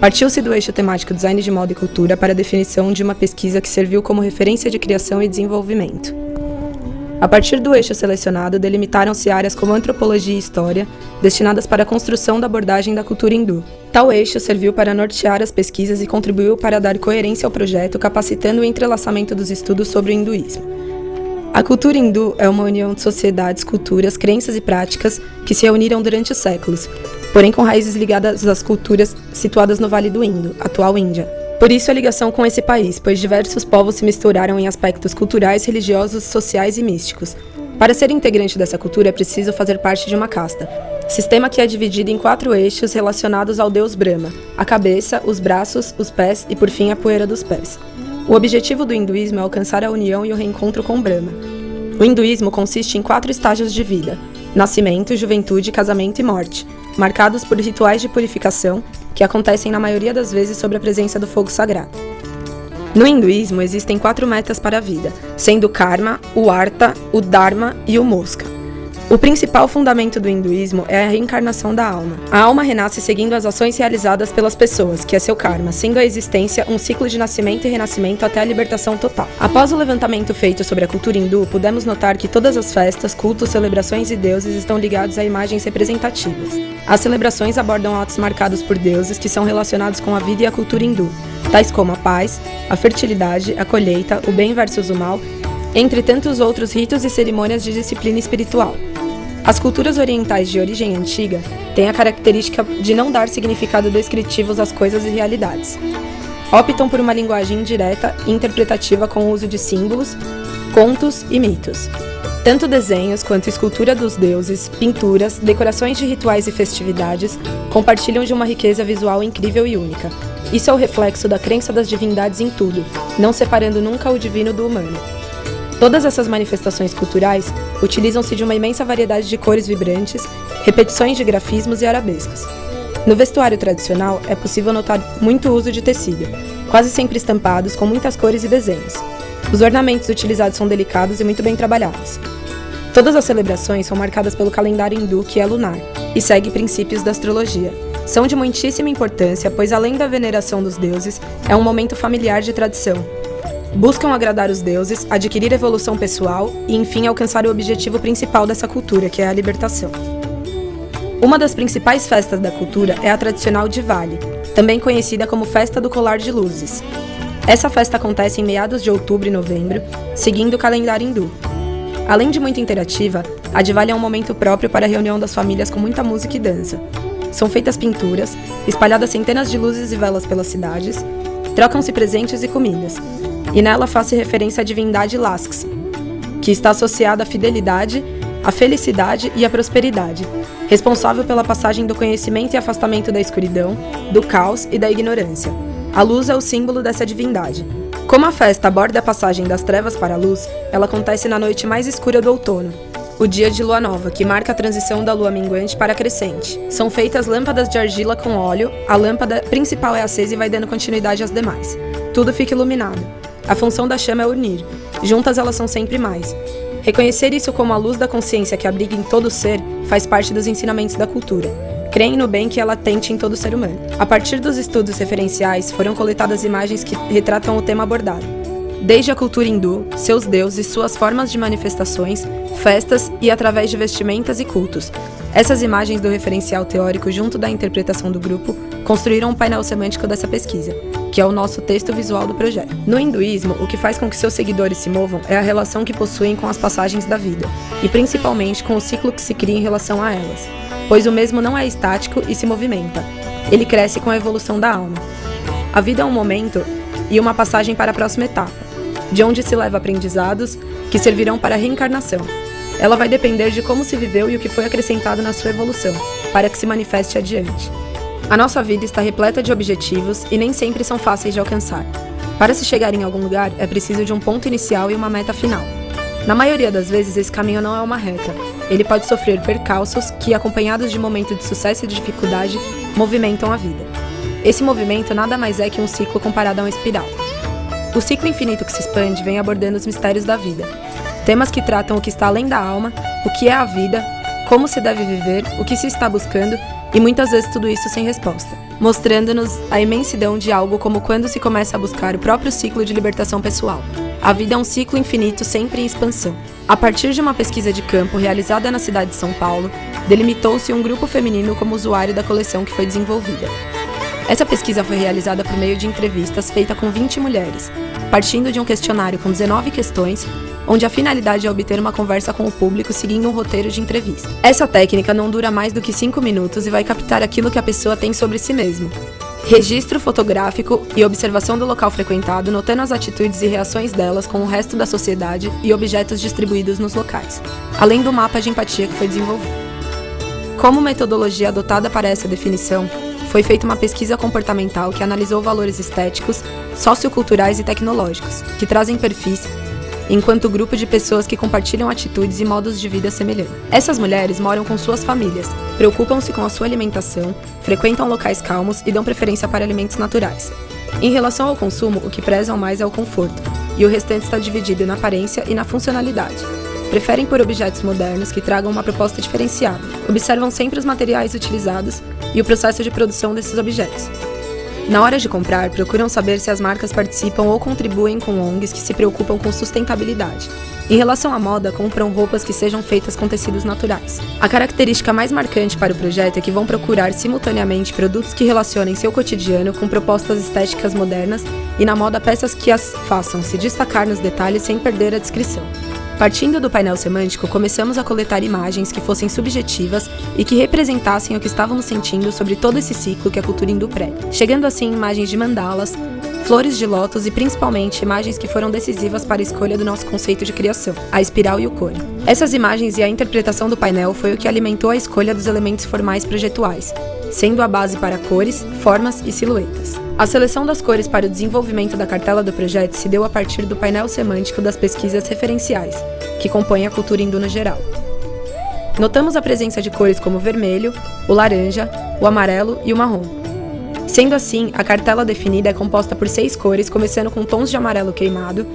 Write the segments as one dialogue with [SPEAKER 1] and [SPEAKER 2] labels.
[SPEAKER 1] Partiu-se do eixo temático Design de Moda e Cultura para a definição de uma pesquisa que serviu como referência de criação e desenvolvimento. A partir do eixo selecionado, delimitaram-se áreas como Antropologia e História, destinadas para a construção da abordagem da cultura hindu. Tal eixo serviu para nortear as pesquisas e contribuiu para dar coerência ao projeto, capacitando o entrelaçamento dos estudos sobre o hinduísmo. A cultura hindu é uma união de sociedades, culturas, crenças e práticas que se reuniram durante os séculos, porém com raízes ligadas às culturas situadas no Vale do Indo, atual Índia. Por isso a ligação com esse país, pois diversos povos se misturaram em aspectos culturais, religiosos, sociais e místicos. Para ser integrante dessa cultura é preciso fazer parte de uma casta, sistema que é dividido em 4 eixos relacionados ao deus Brahma: a cabeça, os braços, os pés e por fim a poeira dos pés. O objetivo do hinduísmo é alcançar a união e o reencontro com Brahma. O hinduísmo consiste em 4 estágios de vida: nascimento, juventude, casamento e morte, marcados por rituais de purificação que acontecem na maioria das vezes sob a presença do fogo sagrado. No hinduísmo existem 4 metas para a vida, sendo o karma, o artha, o dharma e o moksha. O principal fundamento do hinduísmo é a reencarnação da alma. A alma renasce seguindo as ações realizadas pelas pessoas, que é seu karma, sendo a existência um ciclo de nascimento e renascimento até a libertação total. Após o levantamento feito sobre a cultura hindu, pudemos notar que todas as festas, cultos, celebrações e deuses estão ligados a imagens representativas. As celebrações abordam atos marcados por deuses que são relacionados com a vida e a cultura hindu, tais como a paz, a fertilidade, a colheita, o bem versus o mal, entre tantos outros ritos e cerimônias de disciplina espiritual. As culturas orientais de origem antiga têm a característica de não dar significado descritivos às coisas e realidades. Optam por uma linguagem indireta e interpretativa com o uso de símbolos, contos e mitos. Tanto desenhos quanto escultura dos deuses, pinturas, decorações de rituais e festividades compartilham de uma riqueza visual incrível e única. Isso é o reflexo da crença das divindades em tudo, não separando nunca o divino do humano. Todas essas manifestações culturais utilizam-se de uma imensa variedade de cores vibrantes, repetições de grafismos e arabescos. No vestuário tradicional, é possível notar muito uso de tecido, quase sempre estampados com muitas cores e desenhos. Os ornamentos utilizados são delicados e muito bem trabalhados. Todas as celebrações são marcadas pelo calendário hindu, que é lunar, e segue princípios da astrologia. São de muitíssima importância, pois além da veneração dos deuses, é um momento familiar de tradição. Buscam agradar os deuses, adquirir evolução pessoal e, enfim, alcançar o objetivo principal dessa cultura, que é a libertação. Uma das principais festas da cultura é a tradicional Diwali, também conhecida como Festa do Colar de Luzes. Essa festa acontece em meados de outubro e novembro, seguindo o calendário hindu. Além de muito interativa, a Diwali é um momento próprio para a reunião das famílias com muita música e dança. São feitas pinturas, espalhadas centenas de luzes e velas pelas cidades, trocam-se presentes e comidas. E nela faz-se referência à divindade Lakshmi, que está associada à fidelidade, à felicidade e à prosperidade, responsável pela passagem do conhecimento e afastamento da escuridão, do caos e da ignorância. A luz é o símbolo dessa divindade. Como a festa aborda a passagem das trevas para a luz, ela acontece na noite mais escura do outono, o dia de lua nova, que marca a transição da lua minguante para a crescente. São feitas lâmpadas de argila com óleo, a lâmpada principal é acesa e vai dando continuidade às demais. Tudo fica iluminado. A função da chama é unir. Juntas elas são sempre mais. Reconhecer isso como a luz da consciência que abriga em todo ser faz parte dos ensinamentos da cultura. Creem no bem que é latente em todo ser humano. A partir dos estudos referenciais, foram coletadas imagens que retratam o tema abordado. Desde a cultura hindu, seus deuses, suas formas de manifestações, festas e através de vestimentas e cultos. Essas imagens do referencial teórico junto da interpretação do grupo construíram um painel semântico dessa pesquisa, que é o nosso texto visual do projeto. No hinduísmo, o que faz com que seus seguidores se movam é a relação que possuem com as passagens da vida, e principalmente com o ciclo que se cria em relação a elas, pois o mesmo não é estático e se movimenta. Ele cresce com a evolução da alma. A vida é um momento e uma passagem para a próxima etapa, de onde se leva aprendizados que servirão para a reencarnação. Ela vai depender de como se viveu e o que foi acrescentado na sua evolução, para que se manifeste adiante. A nossa vida está repleta de objetivos e nem sempre são fáceis de alcançar. Para se chegar em algum lugar, é preciso de um ponto inicial e uma meta final. Na maioria das vezes, esse caminho não é uma reta. Ele pode sofrer percalços que, acompanhados de momentos de sucesso e de dificuldade, movimentam a vida. Esse movimento nada mais é que um ciclo comparado a uma espiral. O ciclo infinito que se expande vem abordando os mistérios da vida. Temas que tratam o que está além da alma, o que é a vida, como se deve viver, o que se está buscando e muitas vezes tudo isso sem resposta. mostrando-nos a imensidão de algo como quando se começa a buscar o próprio ciclo de libertação pessoal. A vida é um ciclo infinito, sempre em expansão. A partir de uma pesquisa de campo realizada na cidade de São Paulo, delimitou-se um grupo feminino como usuário da coleção que foi desenvolvida. Essa pesquisa foi realizada por meio de entrevistas feitas com 20 mulheres, partindo de um questionário com 19 questões, onde a finalidade é obter uma conversa com o público seguindo um roteiro de entrevista. Essa técnica não dura mais do que 5 minutos e vai captar aquilo que a pessoa tem sobre si mesma. Registro fotográfico e observação do local frequentado, notando as atitudes e reações delas com o resto da sociedade e objetos distribuídos nos locais, além do mapa de empatia que foi desenvolvido. Como metodologia adotada para essa definição, foi feita uma pesquisa comportamental que analisou valores estéticos, socioculturais e tecnológicos, que trazem perfis enquanto grupo de pessoas que compartilham atitudes e modos de vida semelhantes. Essas mulheres moram com suas famílias, preocupam-se com a sua alimentação, frequentam locais calmos e dão preferência para alimentos naturais. Em relação ao consumo, o que prezam mais é o conforto, e o restante está dividido na aparência e na funcionalidade. Preferem por objetos modernos que tragam uma proposta diferenciada. Observam sempre os materiais utilizados e o processo de produção desses objetos. Na hora de comprar, procuram saber se as marcas participam ou contribuem com ONGs que se preocupam com sustentabilidade. Em relação à moda, compram roupas que sejam feitas com tecidos naturais. A característica mais marcante para o projeto é que vão procurar simultaneamente produtos que relacionem seu cotidiano com propostas estéticas modernas e na moda peças que as façam se destacar nos detalhes sem perder a descrição. Partindo do painel semântico, começamos a coletar imagens que fossem subjetivas e que representassem o que estávamos sentindo sobre todo esse ciclo que a cultura hindu prega, chegando assim em imagens de mandalas, flores de lótus e principalmente imagens que foram decisivas para a escolha do nosso conceito de criação, a espiral e o cone. Essas imagens e a interpretação do painel foi o que alimentou a escolha dos elementos formais projetuais, sendo a base para cores, formas e silhuetas. A seleção das cores para o desenvolvimento da cartela do projeto se deu a partir do painel semântico das pesquisas referenciais, que compõem a cultura hindu no geral. Notamos a presença de cores como o vermelho, o laranja, o amarelo e o marrom. Sendo assim, a cartela definida é composta por 6 cores, começando com tons de amarelo queimado,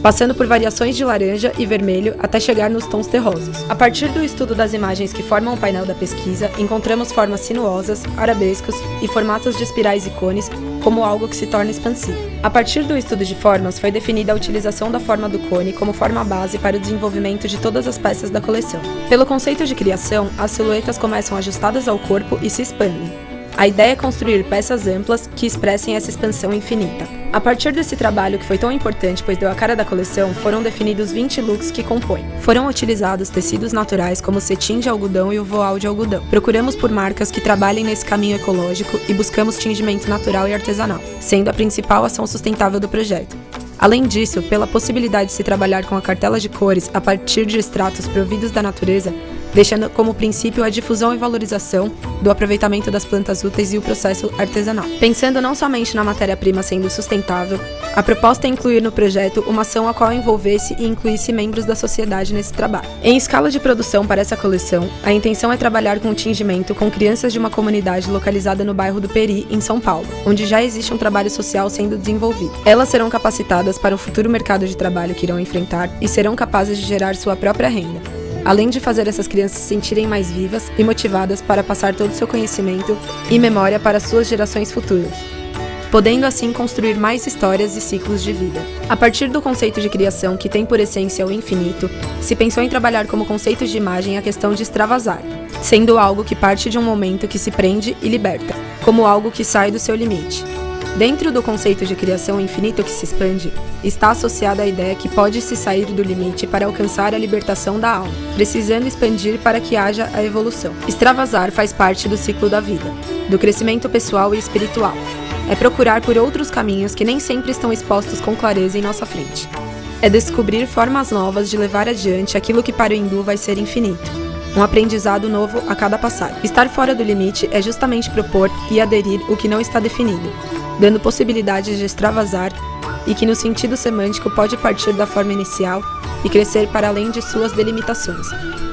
[SPEAKER 1] passando por variações de laranja e vermelho até chegar nos tons terrosos. A partir do estudo das imagens que formam o painel da pesquisa, encontramos formas sinuosas, arabescos e formatos de espirais e cones como algo que se torna expansivo. A partir do estudo de formas, foi definida a utilização da forma do cone como forma base para o desenvolvimento de todas as peças da coleção. Pelo conceito de criação, as silhuetas começam ajustadas ao corpo e se expandem. A ideia é construir peças amplas que expressem essa expansão infinita. A partir desse trabalho, que foi tão importante pois deu a cara da coleção, foram definidos 20 looks que compõem. Foram utilizados tecidos naturais como o cetim de algodão e o voal de algodão. Procuramos por marcas que trabalhem nesse caminho ecológico e buscamos tingimento natural e artesanal, sendo a principal ação sustentável do projeto. Além disso, pela possibilidade de se trabalhar com a cartela de cores a partir de extratos providos da natureza, deixando como princípio a difusão e valorização do aproveitamento das plantas úteis e o processo artesanal. Pensando não somente na matéria-prima sendo sustentável, a proposta é incluir no projeto uma ação a qual envolvesse e incluísse membros da sociedade nesse trabalho. Em escala de produção para essa coleção, a intenção é trabalhar com o tingimento com crianças de uma comunidade localizada no bairro do Peri, em São Paulo, onde já existe um trabalho social sendo desenvolvido. Elas serão capacitadas para o futuro mercado de trabalho que irão enfrentar e serão capazes de gerar sua própria renda, além de fazer essas crianças se sentirem mais vivas e motivadas para passar todo o seu conhecimento e memória para suas gerações futuras, podendo assim construir mais histórias e ciclos de vida. A partir do conceito de criação, que tem por essência o infinito, se pensou em trabalhar como conceito de imagem a questão de extravasar, sendo algo que parte de um momento que se prende e liberta, como algo que sai do seu limite. Dentro do conceito de criação infinito que se expande, está associada a ideia que pode-se sair do limite para alcançar a libertação da alma, precisando expandir para que haja a evolução. Extravasar faz parte do ciclo da vida, do crescimento pessoal e espiritual. É procurar por outros caminhos que nem sempre estão expostos com clareza em nossa frente. É descobrir formas novas de levar adiante aquilo que para o hindu vai ser infinito. Um aprendizado novo a cada passagem. Estar fora do limite é justamente propor e aderir o que não está definido, dando possibilidades de extravasar e que no sentido semântico pode partir da forma inicial e crescer para além de suas delimitações,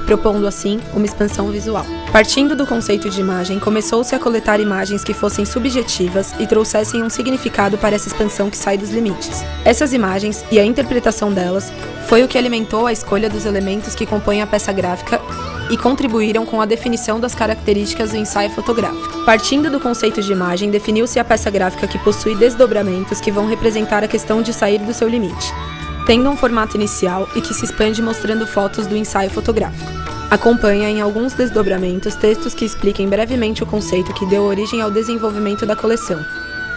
[SPEAKER 1] propondo assim uma expansão visual. Partindo do conceito de imagem, começou-se a coletar imagens que fossem subjetivas e trouxessem um significado para essa expansão que sai dos limites. Essas imagens e a interpretação delas foi o que alimentou a escolha dos elementos que compõem a peça gráfica e contribuíram com a definição das características do ensaio fotográfico. Partindo do conceito de imagem, definiu-se a peça gráfica que possui desdobramentos que vão representar a questão de sair do seu limite, tendo um formato inicial e que se expande mostrando fotos do ensaio fotográfico. Acompanha em alguns desdobramentos textos que expliquem brevemente o conceito que deu origem ao desenvolvimento da coleção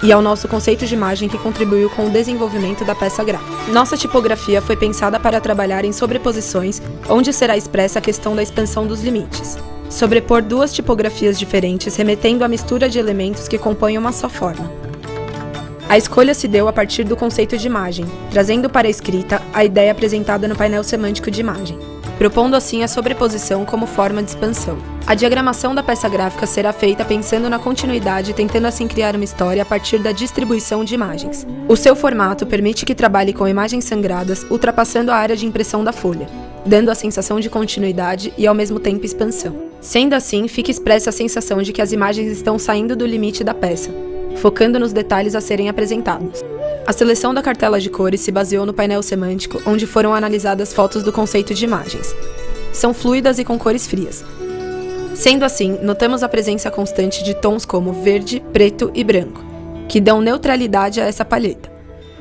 [SPEAKER 1] e ao nosso conceito de imagem que contribuiu com o desenvolvimento da peça gráfica. Nossa tipografia foi pensada para trabalhar em sobreposições, onde será expressa a questão da expansão dos limites. Sobrepor duas tipografias diferentes, remetendo à mistura de elementos que compõem uma só forma. A escolha se deu a partir do conceito de imagem, trazendo para a escrita a ideia apresentada no painel semântico de imagem, propondo assim a sobreposição como forma de expansão. A diagramação da peça gráfica será feita pensando na continuidade, tentando assim criar uma história a partir da distribuição de imagens. O seu formato permite que trabalhe com imagens sangradas, ultrapassando a área de impressão da folha, dando a sensação de continuidade e ao mesmo tempo expansão. Sendo assim, fica expressa a sensação de que as imagens estão saindo do limite da peça, focando nos detalhes a serem apresentados. A seleção da cartela de cores se baseou no painel semântico, onde foram analisadas fotos do conceito de imagens. São fluidas e com cores frias. Sendo assim, notamos a presença constante de tons como verde, preto e branco, que dão neutralidade a essa palheta,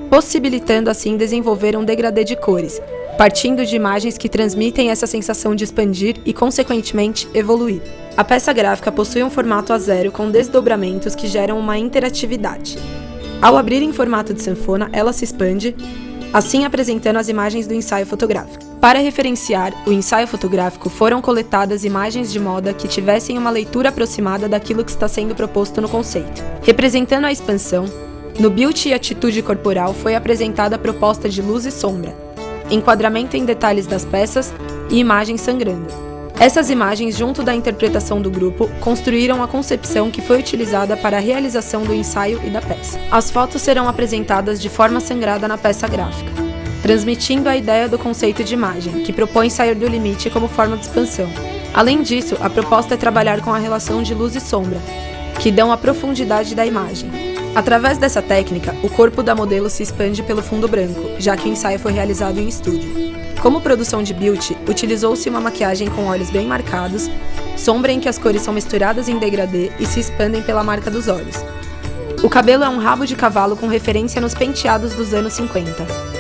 [SPEAKER 1] possibilitando assim desenvolver um degradê de cores, partindo de imagens que transmitem essa sensação de expandir e, consequentemente, evoluir. A peça gráfica possui um formato A0 com desdobramentos que geram uma interatividade. Ao abrir em formato de sanfona, ela se expande, assim apresentando as imagens do ensaio fotográfico. Para referenciar o ensaio fotográfico, foram coletadas imagens de moda que tivessem uma leitura aproximada daquilo que está sendo proposto no conceito. Representando a expansão, no Beauty e Atitude Corporal foi apresentada a proposta de luz e sombra, enquadramento em detalhes das peças e imagens sangrando. Essas imagens, junto da interpretação do grupo, construíram a concepção que foi utilizada para a realização do ensaio e da peça. As fotos serão apresentadas de forma sangrada na peça gráfica, transmitindo a ideia do conceito de imagem, que propõe sair do limite como forma de expansão. Além disso, a proposta é trabalhar com a relação de luz e sombra, que dão a profundidade da imagem. Através dessa técnica, o corpo da modelo se expande pelo fundo branco, já que o ensaio foi realizado em estúdio. Como produção de beauty, utilizou-se uma maquiagem com olhos bem marcados, sombra em que as cores são misturadas em degradê e se expandem pela marca dos olhos. O cabelo é um rabo de cavalo com referência nos penteados dos anos 50.